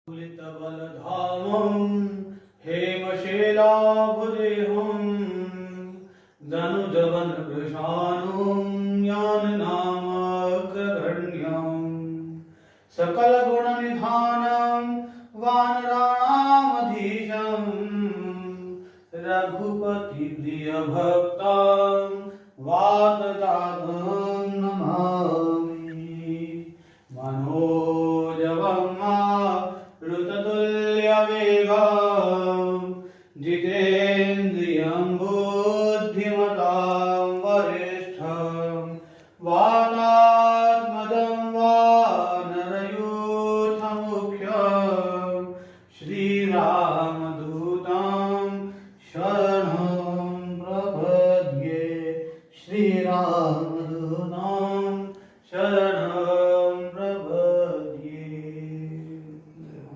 बलधामं हेमशैलाभदेहं धनुजवनवृषाणुं ज्ञाननामग्रगण्यं सकलगुणनिधानं वानराणामधीशं रघुपतिप्रियभक्तं वातजातं Namami. मनोजवं ऋततुल्यवेगं जितेन्द्रियं बुद्धिमतां वरिष्ठं वातात्मजं वानरयूथमुख्यं Shri